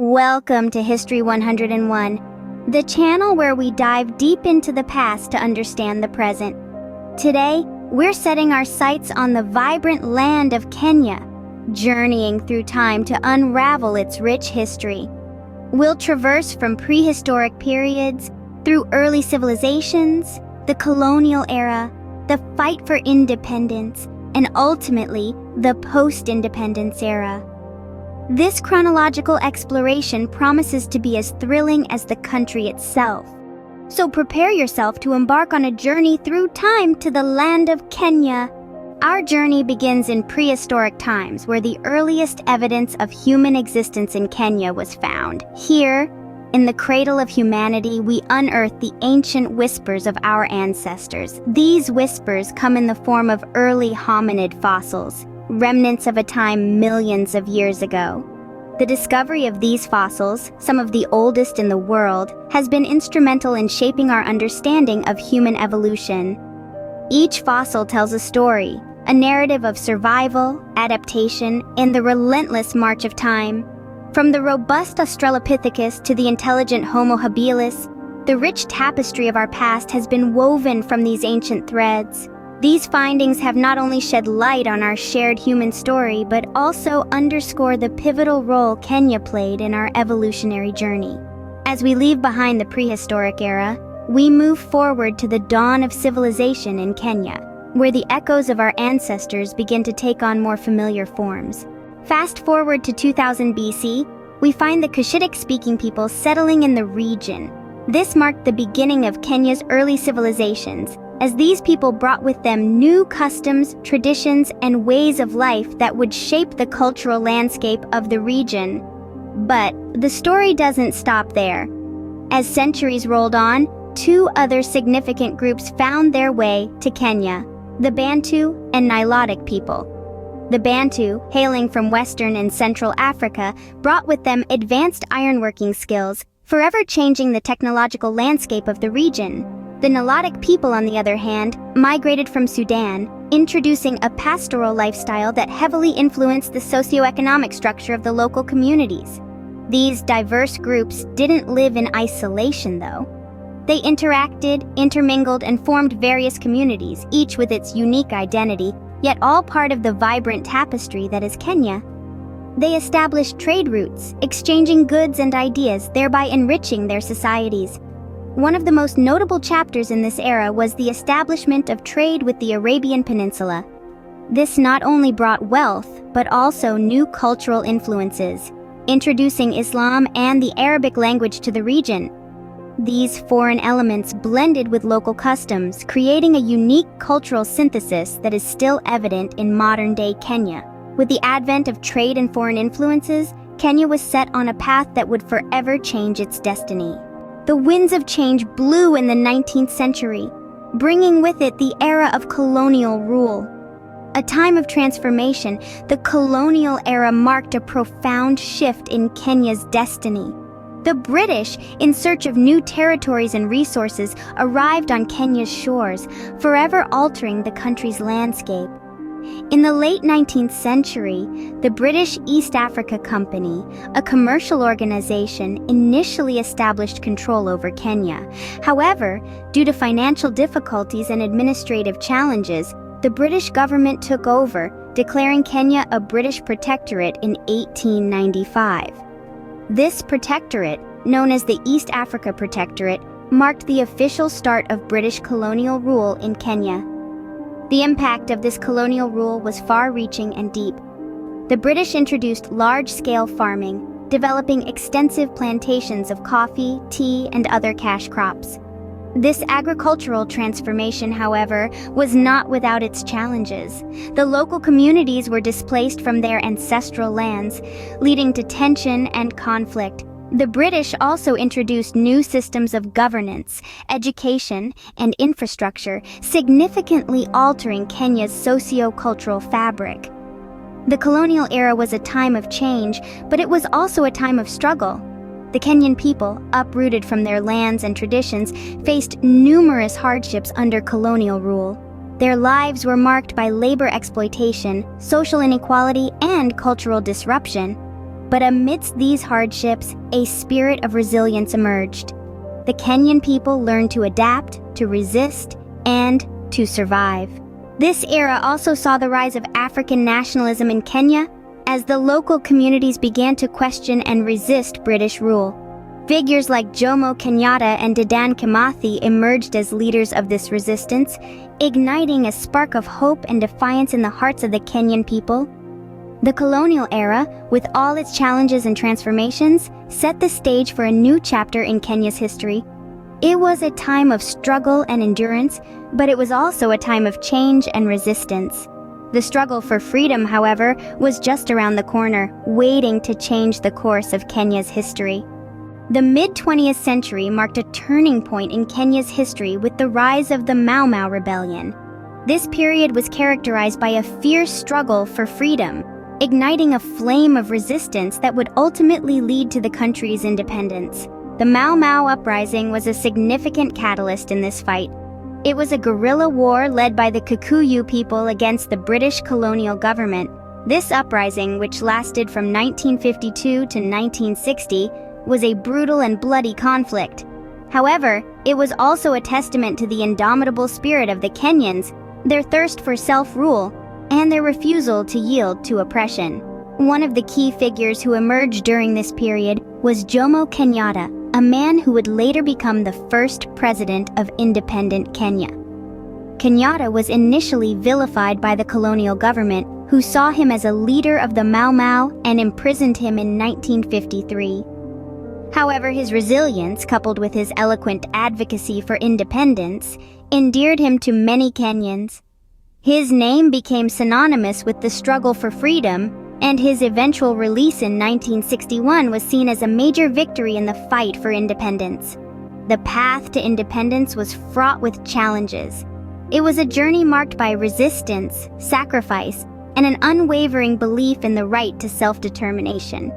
Welcome to History 101, the channel where we dive deep into the past to understand the present. Today, we're setting our sights on the vibrant land of Kenya, journeying through time to unravel its rich history. We'll traverse from prehistoric periods, through early civilizations, the colonial era, the fight for independence, and ultimately, the post-independence era. This chronological exploration promises to be as thrilling as the country itself. So prepare yourself to embark on a journey through time to the land of Kenya. Our journey begins in prehistoric times, where the earliest evidence of human existence in Kenya was found. Here, in the cradle of humanity, we unearth the ancient whispers of our ancestors. These whispers come in the form of early hominid fossils, remnants of a time millions of years ago. The discovery of these fossils, some of the oldest in the world, has been instrumental in shaping our understanding of human evolution. Each fossil tells a story, a narrative of survival, adaptation, and the relentless march of time. From the robust Australopithecus to the intelligent Homo habilis, the rich tapestry of our past has been woven from these ancient threads. These findings have not only shed light on our shared human story, but also underscore the pivotal role Kenya played in our evolutionary journey. As we leave behind the prehistoric era, we move forward to the dawn of civilization in Kenya, where the echoes of our ancestors begin to take on more familiar forms. Fast forward to 2000 BC, we find the Cushitic-speaking people settling in the region. This marked the beginning of Kenya's early civilizations, as these people brought with them new customs, traditions, and ways of life that would shape the cultural landscape of the region. But the story doesn't stop there. As centuries rolled on, two other significant groups found their way to Kenya: the Bantu and Nilotic people. The Bantu, hailing from Western and Central Africa, brought with them advanced ironworking skills, forever changing the technological landscape of the region. The Nilotic people, on the other hand, migrated from Sudan, introducing a pastoral lifestyle that heavily influenced the socioeconomic structure of the local communities. These diverse groups didn't live in isolation, though. They interacted, intermingled, and formed various communities, each with its unique identity, yet all part of the vibrant tapestry that is Kenya. They established trade routes, exchanging goods and ideas, thereby enriching their societies. One of the most notable chapters in this era was the establishment of trade with the Arabian Peninsula. This not only brought wealth, but also new cultural influences, introducing Islam and the Arabic language to the region. These foreign elements blended with local customs, creating a unique cultural synthesis that is still evident in modern-day Kenya. With the advent of trade and foreign influences, Kenya was set on a path that would forever change its destiny. The winds of change blew in the 19th century, bringing with it the era of colonial rule. A time of transformation, the colonial era marked a profound shift in Kenya's destiny. The British, in search of new territories and resources, arrived on Kenya's shores, forever altering the country's landscape. In the late 19th century, the British East Africa Company, a commercial organization, initially established control over Kenya. However, due to financial difficulties and administrative challenges, the British government took over, declaring Kenya a British protectorate in 1895. This protectorate, known as the East Africa Protectorate, marked the official start of British colonial rule in Kenya. The impact of this colonial rule was far-reaching and deep. The British introduced large-scale farming, developing extensive plantations of coffee, tea, and other cash crops. This agricultural transformation, however, was not without its challenges. The local communities were displaced from their ancestral lands, leading to tension and conflict. The British also introduced new systems of governance, education, and infrastructure, significantly altering Kenya's socio-cultural fabric. The colonial era was a time of change, but it was also a time of struggle. The Kenyan people, uprooted from their lands and traditions, faced numerous hardships under colonial rule. Their lives were marked by labor exploitation, social inequality, and cultural disruption. But amidst these hardships, a spirit of resilience emerged. The Kenyan people learned to adapt, to resist, and to survive. This era also saw the rise of African nationalism in Kenya as the local communities began to question and resist British rule. Figures like Jomo Kenyatta and Dedan Kimathi emerged as leaders of this resistance, igniting a spark of hope and defiance in the hearts of the Kenyan people. The colonial era, with all its challenges and transformations, set the stage for a new chapter in Kenya's history. It was a time of struggle and endurance, but it was also a time of change and resistance. The struggle for freedom, however, was just around the corner, waiting to change the course of Kenya's history. The mid-20th century marked a turning point in Kenya's history with the rise of the Mau Mau Rebellion. This period was characterized by a fierce struggle for freedom, igniting a flame of resistance that would ultimately lead to the country's independence. The Mau Mau uprising was a significant catalyst in this fight. It was a guerrilla war led by the Kikuyu people against the British colonial government. This uprising, which lasted from 1952 to 1960, was a brutal and bloody conflict. However, it was also a testament to the indomitable spirit of the Kenyans, their thirst for self-rule, and their refusal to yield to oppression. One of the key figures who emerged during this period was Jomo Kenyatta, a man who would later become the first president of independent Kenya. Kenyatta was initially vilified by the colonial government, who saw him as a leader of the Mau Mau and imprisoned him in 1953. However, his resilience, coupled with his eloquent advocacy for independence, endeared him to many Kenyans. His name became synonymous with the struggle for freedom, and his eventual release in 1961 was seen as a major victory in the fight for independence. The path to independence was fraught with challenges. It was a journey marked by resistance, sacrifice, and an unwavering belief in the right to self-determination.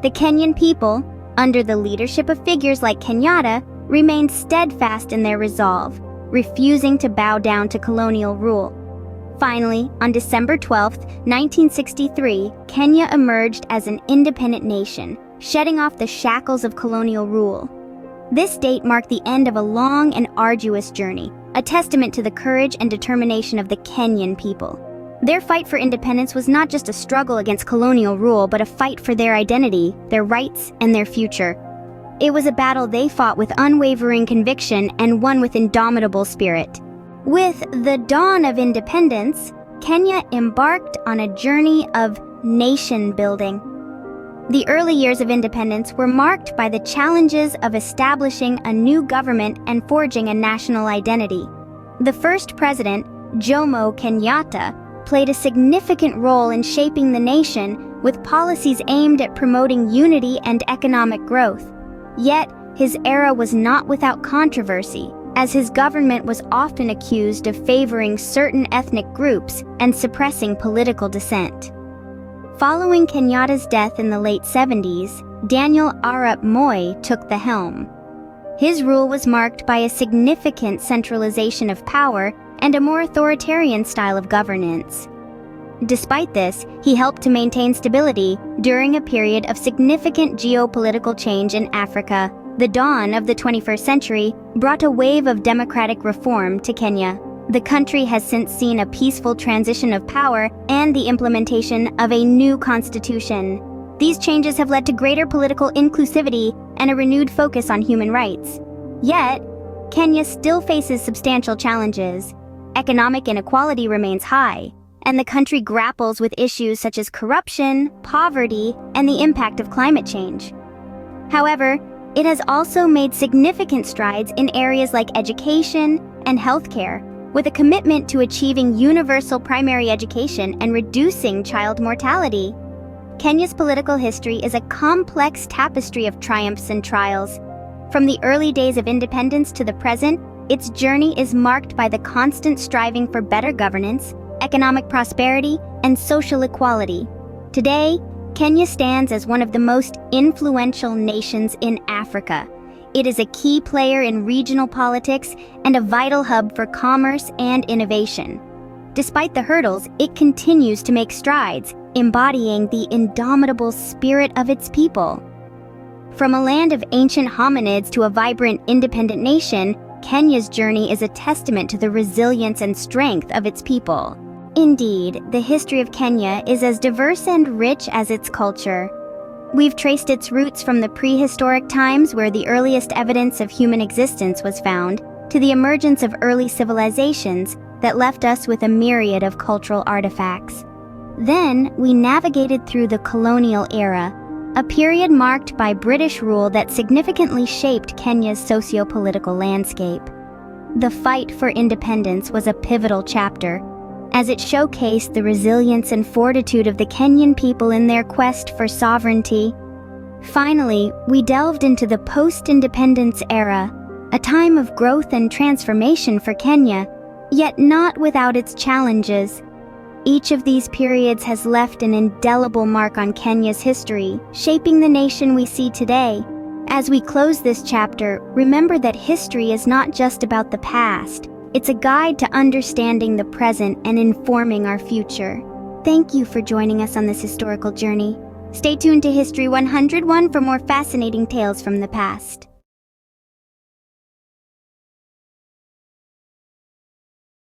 The Kenyan people, under the leadership of figures like Kenyatta, remained steadfast in their resolve, refusing to bow down to colonial rule. Finally, on December 12, 1963, Kenya emerged as an independent nation, shedding off the shackles of colonial rule. This date marked the end of a long and arduous journey, a testament to the courage and determination of the Kenyan people. Their fight for independence was not just a struggle against colonial rule, but a fight for their identity, their rights, and their future. It was a battle they fought with unwavering conviction and won with indomitable spirit. With the dawn of independence, Kenya embarked on a journey of nation building. The early years of independence were marked by the challenges of establishing a new government and forging a national identity. The first president, Jomo Kenyatta, played a significant role in shaping the nation with policies aimed at promoting unity and economic growth. Yet, his era was not without controversy, as his government was often accused of favoring certain ethnic groups and suppressing political dissent. Following Kenyatta's death in the late 70s, Daniel Arap Moi took the helm. His rule was marked by a significant centralization of power and a more authoritarian style of governance. Despite this, he helped to maintain stability during a period of significant geopolitical change in Africa. The dawn of the 21st century brought a wave of democratic reform to Kenya. The country has since seen a peaceful transition of power and the implementation of a new constitution. These changes have led to greater political inclusivity and a renewed focus on human rights. Yet, Kenya still faces substantial challenges. Economic inequality remains high, and the country grapples with issues such as corruption, poverty, and the impact of climate change. However, it has also made significant strides in areas like education and healthcare, with a commitment to achieving universal primary education and reducing child mortality. Kenya's political history is a complex tapestry of triumphs and trials. From the early days of independence to the present, its journey is marked by the constant striving for better governance, economic prosperity, and social equality. Today, Kenya stands as one of the most influential nations in Africa. It is a key player in regional politics and a vital hub for commerce and innovation. Despite the hurdles, it continues to make strides, embodying the indomitable spirit of its people. From a land of ancient hominids to a vibrant, independent nation, Kenya's journey is a testament to the resilience and strength of its people. Indeed, the history of Kenya is as diverse and rich as its culture. We've traced its roots from the prehistoric times, where the earliest evidence of human existence was found, to the emergence of early civilizations that left us with a myriad of cultural artifacts. Then, we navigated through the Colonial Era, a period marked by British rule that significantly shaped Kenya's socio-political landscape. The fight for independence was a pivotal chapter, as it showcased the resilience and fortitude of the Kenyan people in their quest for sovereignty. Finally, we delved into the post-independence era, a time of growth and transformation for Kenya, yet not without its challenges. Each of these periods has left an indelible mark on Kenya's history, shaping the nation we see today. As we close this chapter, remember that history is not just about the past. It's a guide to understanding the present and informing our future. Thank you for joining us on this historical journey. Stay tuned to History 101 for more fascinating tales from the past.